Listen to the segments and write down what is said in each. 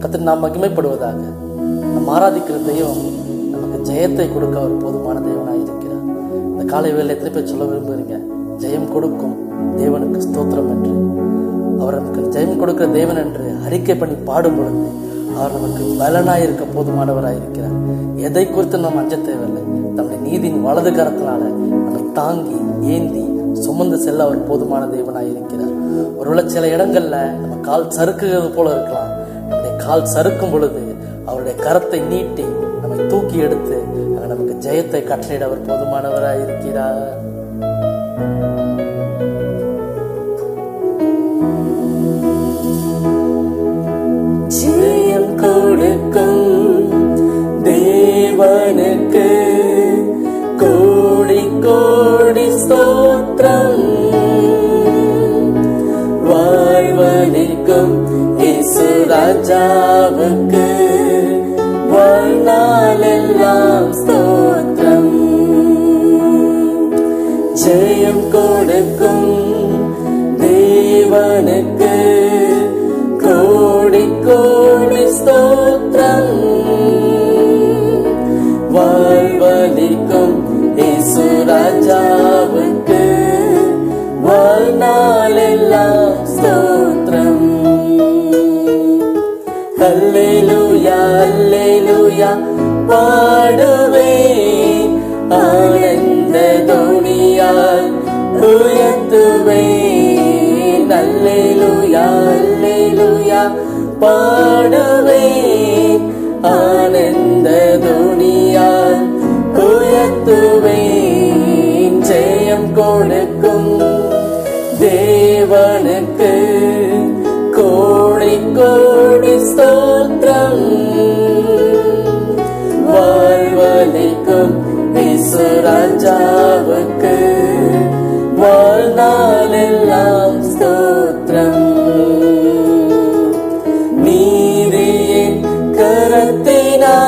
கர்த்தர் நாம் மகிமைப்படுவதாக. நம் ஆராதிக்கிற தெய்வம் நமக்கு ஜெயத்தை கொடுக்க அவர் போதுமான தேவனாய் இருக்கிறார். இந்த காலை வேளையில எத்தனை பேர் சொல்ல விரும்புகிறீங்க, ஜெயம் கொடுக்கும் தேவனுக்கு ஸ்தோத்திரம் என்று? அவர் நமக்கு ஜெயம் கொடுக்கிற தேவன் என்று அறிக்கை பண்ணி பாடும் பொழுது அவர் நமக்கு பலனாய் இருக்க போதுமானவராய் இருக்கிறார். எதை குறித்து நாம் அஞ்ச தேவையில்லை. நம்முடைய நீதியின் வலது கரத்தினால நம்மை தாங்கி ஏந்தி சுமந்து செல்ல அவர் போதுமான தேவனாய் இருக்கிறார். ஒருவேளை சில இடங்கள்ல நம்ம கால் சறுக்குகிறது போல இருக்கலாம். நம்முடைய கால் சறுக்கும் பொழுது அவருடைய கரத்தை நீட்டி நம்மை தூக்கி எடுத்து நமக்கு ஜெயத்தை கட்டளையிட அவர் போதுமானவராய் இருக்கிறார். ஜெயம் கொடுக்கும் தேவனுக்கு கோடி கோடி ஸ்தோத்திரம். வாழ்வளிக்கும் இயேசு ராஜாவுக்கு வாழ்நாளெல்லாம் ஸ்தோத்திரம். ஜெயம் கொடுக்கும் தேவனுக்கு கோடி கோடி ஸ்தோத்திரம். வாழ்வளிக்கும் இயேசு ராஜாவுக்கு வாழ்நாளெல்லாம் ஸ்தோத்திரம். அல்லேலூயா அல்லேலூயா பாடுவேன், ஆனந்த துணியால் உயர்த்துவேன். அல்லேலூயா அல்லேலூயா பாடுவேன், ஆனந்த துணியால் உயர்த்துவேன். ஜெயம் கொடுக்கும் தேவனுக்கு கோடி கோடி ஸ்தோத்திரம். வாழ்வளிக்கும் இயேசு ராஜாவுக்கு வாழ்நாளெல்லாம் ஸ்தோத்திரம். நீதியின் கரத்தினால்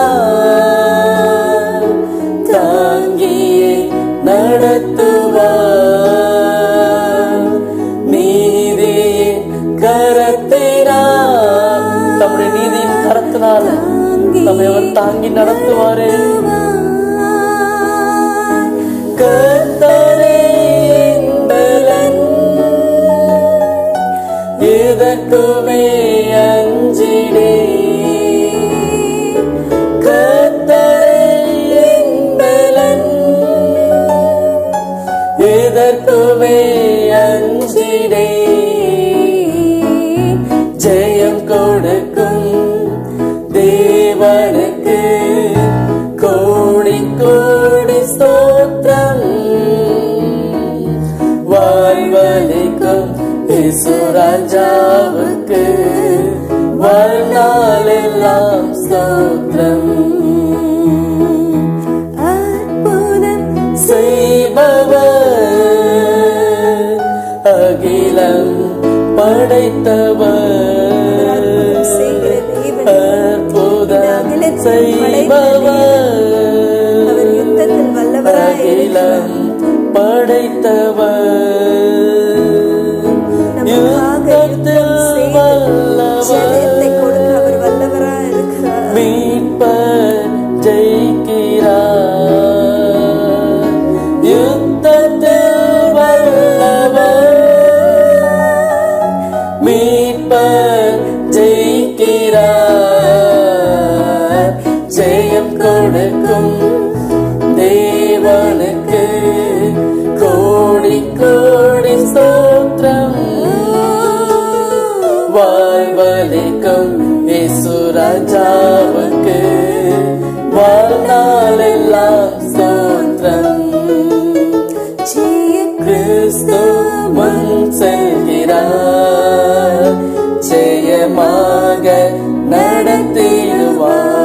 தாங்கியே நடத்துவார். நீதியின் கரத்தினால், தம்முடைய நீதியின் கரத்தினால நம்மை அவர் தாங்கி நடத்துவாரே. கர்த்தரே பலன், எதற்குமே அஞ்சிடே. கர்த்தரே பலன், எதற்குமே அஞ்சிடே. ஜெயம் கொடுக்கும் தேவனுக்கு கோடி கோடி ஸ்தோத்திரம். வாழ்வளிக்கும் இயேசு ராஜாவுக்கு வாழ்நாளெல்லாம் ஸ்தோத்திரம். அற்புதம் செய்பவர், அகிலம் படைத்தவர். அற்புதம் செய்பவர், அகிலம் படைத்தவர். யுத்தத்தில் வல்லவர், மீட்பர் ஜெயிக்கிறார். யுத்தத்தில் வல்லவர், மீட்பர் ஜெயிக்கிறார். ஜெயம் கொடுக்கும் தேவனுக்கு கோடி கோடி ஸ்தோத்திரம். வாழ்வளிக்கும் இயேசு ராஜாவுக்கு வாழ்நாளெல்லாம் ஸ்தோத்திரம். கிறிஸ்து முன் செல்கிறார், ஜெயமாக நடத்திடுவார்.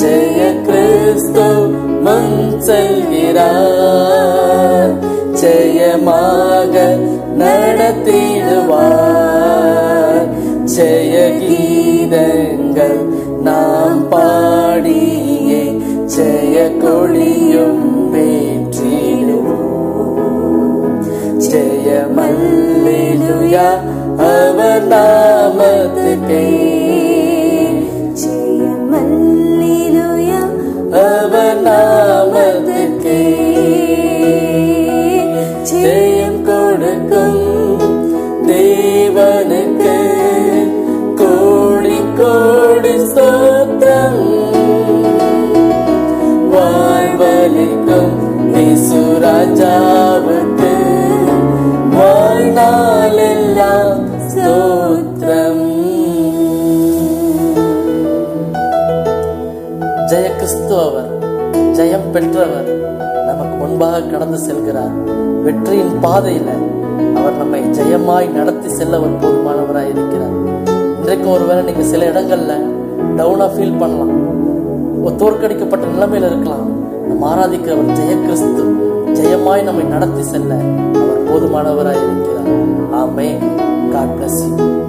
ஜெய கிறிஸ்து முன் செல்கிறார், ஜெயமாக நடத்திடுவார். ஜெய கீதங்கள் நாம் பாடியே ஜெய கொடியும் வேற்றிடுவோம். ஜெயம் அல்லேலூயா அவர் நாமத்துக்கே, ஜெயம் அல்லேலூயா அவர் நாமத்துக்கே. ஜெயம் கொடுக்கும் தேவனுக்கு கோடி கோடி ஸ்தோத்திரம். வாழ்வளிக்கும் இயேசு ராஜாவுக்கு வாழ்நாளெல்லாம் ஸ்தோத்திரம். ஜெய கிறிஸ்து அவர், ஜெயம் பெற்றவர் நமக்கு முன்பாக கடந்து செல்கிறார். வெற்றியின் பாதையில அவர் நம்மை ஜெயமாய் நடத்தி செல்ல அவர் போதுமானவராய் இருக்கிறார். இன்றைக்கு ஒருவேளை நீங்க சில இடங்கள்ல டவுனா ஃபீல் பண்ணலாம், ஒரு தோற்கடிக்கப்பட்ட நிலைமையில இருக்கலாம். நம்ம ஆராதிக்கிறவர் ஜெய கிறிஸ்து, ஜெயமாய் நம்மை நடத்தி செல்ல அவர் போதுமானவராய் இருக்கிறார். ஆமென். God bless you.